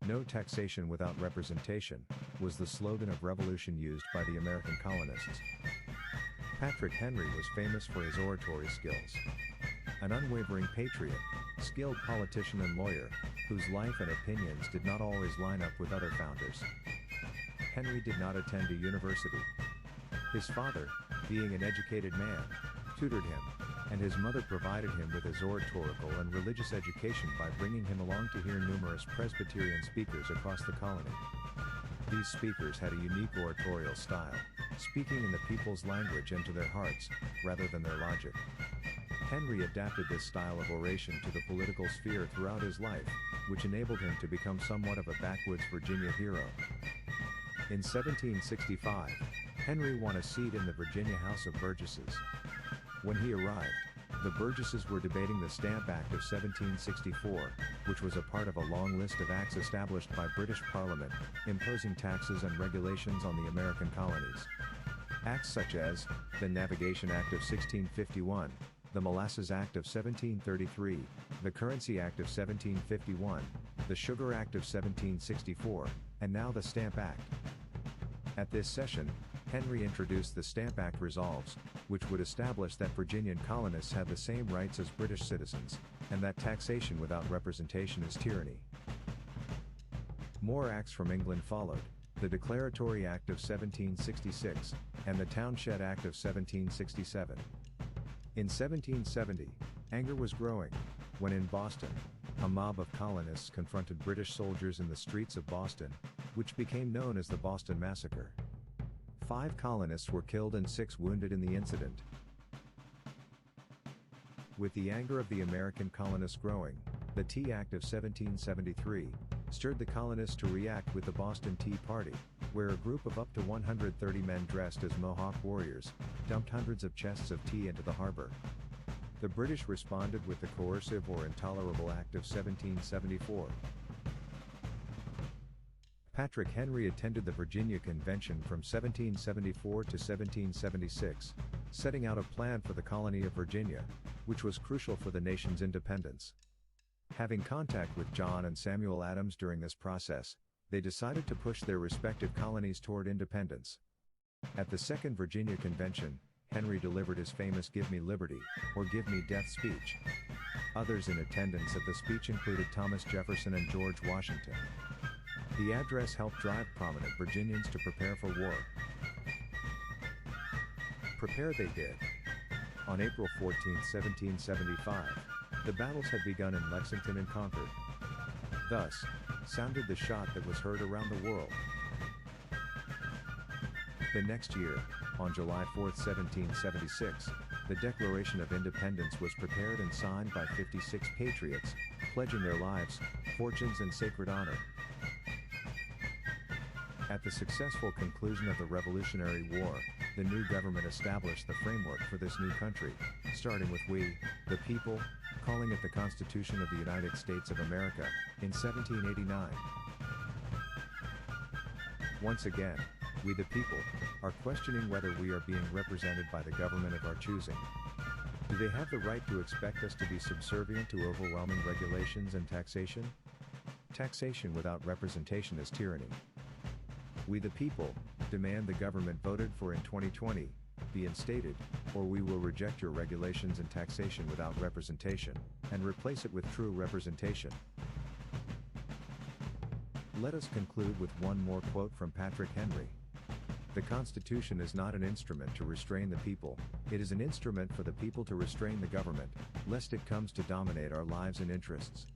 No taxation without representation, was the slogan of revolution used by the American colonists. Patrick Henry was famous for his oratory skills. An unwavering patriot, skilled politician and lawyer, whose life and opinions did not always line up with other founders. Henry did not attend a university. His father, being an educated man, tutored him, and his mother provided him with his oratorical and religious education by bringing him along to hear numerous Presbyterian speakers across the colony. These speakers had a unique oratorial style, speaking in the people's language and to their hearts, rather than their logic. Henry adapted this style of oration to the political sphere throughout his life, which enabled him to become somewhat of a backwoods Virginia hero. In 1765, Henry won a seat in the Virginia House of Burgesses. When he arrived, the Burgesses were debating the Stamp Act of 1764, which was a part of a long list of acts established by British Parliament, imposing taxes and regulations on the American colonies. Acts such as the Navigation Act of 1651, the Molasses Act of 1733, the Currency Act of 1751, the Sugar Act of 1764, and now the Stamp Act. At this session, Henry introduced the Stamp Act Resolves, which would establish that Virginian colonists had the same rights as British citizens, and that taxation without representation is tyranny. More acts from England followed, the Declaratory Act of 1766, and the Townshend Act of 1767. In 1770, anger was growing, when in Boston, a mob of colonists confronted British soldiers in the streets of Boston, which became known as the Boston Massacre. 5 colonists were killed and 6 wounded in the incident. With the anger of the American colonists growing, the Tea Act of 1773 stirred the colonists to react with the Boston Tea Party, where a group of up to 130 men dressed as Mohawk warriors dumped hundreds of chests of tea into the harbor. The British responded with the Coercive or Intolerable Act of 1774. Patrick Henry attended the Virginia Convention from 1774 to 1776, setting out a plan for the colony of Virginia, which was crucial for the nation's independence. Having contact with John and Samuel Adams during this process, they decided to push their respective colonies toward independence. At the Second Virginia Convention, Henry delivered his famous "Give Me Liberty" or "Give Me Death" speech. Others in attendance at the speech included Thomas Jefferson and George Washington. The address helped drive prominent Virginians to prepare for war. Prepare they did. On April 14, 1775, the battles had begun in Lexington and Concord. Thus, sounded the shot that was heard around the world. The next year, on July 4, 1776, the Declaration of Independence was prepared and signed by 56 patriots, pledging their lives, fortunes and sacred honor. At the successful conclusion of the Revolutionary War, the new government established the framework for this new country, starting with "We, the people," calling it the Constitution of the United States of America, in 1789. Once again, we the people, are questioning whether we are being represented by the government of our choosing. Do they have the right to expect us to be subservient to overwhelming regulations and taxation? Taxation without representation is tyranny. We the people, demand the government voted for in 2020, be instated, or we will reject your regulations and taxation without representation, and replace it with true representation. Let us conclude with one more quote from Patrick Henry. The Constitution is not an instrument to restrain the people, it is an instrument for the people to restrain the government, lest it comes to dominate our lives and interests.